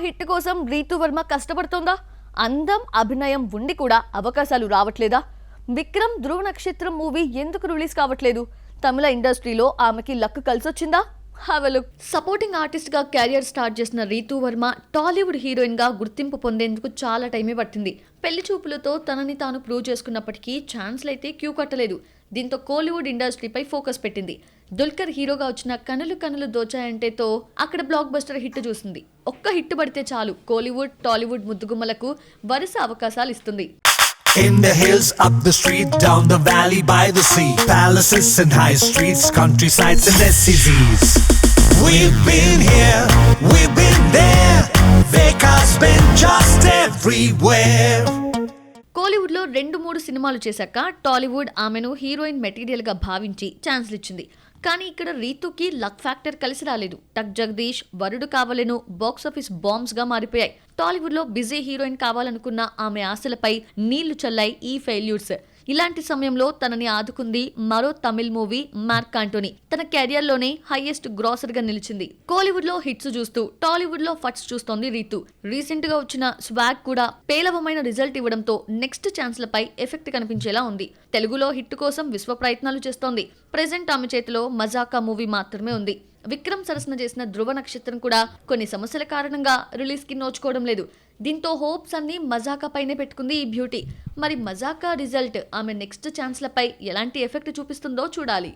Hit కోసం రీతు వర్మ కష్టపడుతోందా? అందం, అభినయం ఉండి కూడా అవకాశాలు రావట్లేదా? విక్రమ్ ధ్రువ నక్షత్రం మూవీ ఎందుకు రిలీజ్ కావట్లేదు? తమిళ ఇండస్ట్రీలో ఆమెకి లక్ కలిసొచ్చిందా? Have a look. Supporting artist గా కెరియర్ స్టార్ట్ చేసిన రీతు వర్మ టాలీవుడ్ హీరోయిన్ గా గుర్తింపు పొందేందుకు చాలా టైమే పట్టింది. పెళ్లి చూపులతో తనని తాను ప్రూవ్ చేసుకున్నప్పటికీ ఛాన్స్లైతే క్యూ కట్టలేదు. దీంతో కోలీవుడ్ ఇండస్ట్రీపై ఫోకస్ పెట్టింది. దుల్కర్ హీరోగా వచ్చిన కనులు కనులు దోచాయంటేతో అక్కడ బ్లాక్ బస్టర్ హిట్ చూసింది. ఒక్క హిట్ పడితే చాలు కోలీవుడ్, టాలీవుడ్ ముద్దుగుమ్మలకు వరుస అవకాశాలు ఇస్తుంది. In the hills, up the street, down the valley, by the sea, palaces and high streets, countrysides and SCZs. We've been here, we've been there, Veka's been just everywhere. Kollywood లో 2-3 సినిమాలు చేశాక టాలీవుడ్ ఆమెను హీరోయిన్ మెటీరియల్ గా భావించి ఛాన్స్లు ఇచ్చింది. కానీ ఇక్కడ రీతుకి luck factor కలిసి రాలేదు. టక్ జగదీష్, వరుడు కావలెను బాక్సాఫీస్ బాంబ్స్ గా మారిపోయాయి. టాలీవుడ్ లో బిజీ హీరోయిన్ కావాలనుకున్న ఆమె ఆశలపై నీళ్లు చల్లాయి ఈ ఫెయిల్యూర్స్. ఇలాంటి సమయంలో తనని ఆదుకుంది మరో తమిళ్ మూవీ మార్క్ ఆంటోనీ. తన కెరియర్ లోనే హైయెస్ట్ గ్రాసర్ గా నిలిచింది. కోలీవుడ్ లో హిట్స్ చూస్తూ టాలీవుడ్ లో ఫట్స్ చూస్తోంది రీతు. రీసెంట్ గా వచ్చిన స్వాగ్ కూడా పేలవమైన రిజల్ట్ ఇవ్వడంతో నెక్స్ట్ ఛాన్స్ లపై ఎఫెక్ట్ కనిపించేలా ఉంది. తెలుగులో హిట్ కోసం విశ్వ ప్రయత్నాలు చేస్తోంది. ప్రెజెంట్ ఆమె చేతిలో మజాకా మూవీ మాత్రమే ఉంది. విక్రమ్ సరసన చేసిన ధ్రువ నక్షత్రం కూడా కొన్ని సమస్యల కారణంగా రిలీజ్ కి నోచుకోవడం లేదు. దీంతో హోప్స్ అన్ని మజాకా పైనే పెట్టుకుంది ఈ బ్యూటీ. మరి మజాకా రిజల్ట్ ఆమె నెక్స్ట్ ఛాన్స్లపై ఎలాంటి ఎఫెక్ట్ చూపిస్తుందో చూడాలి.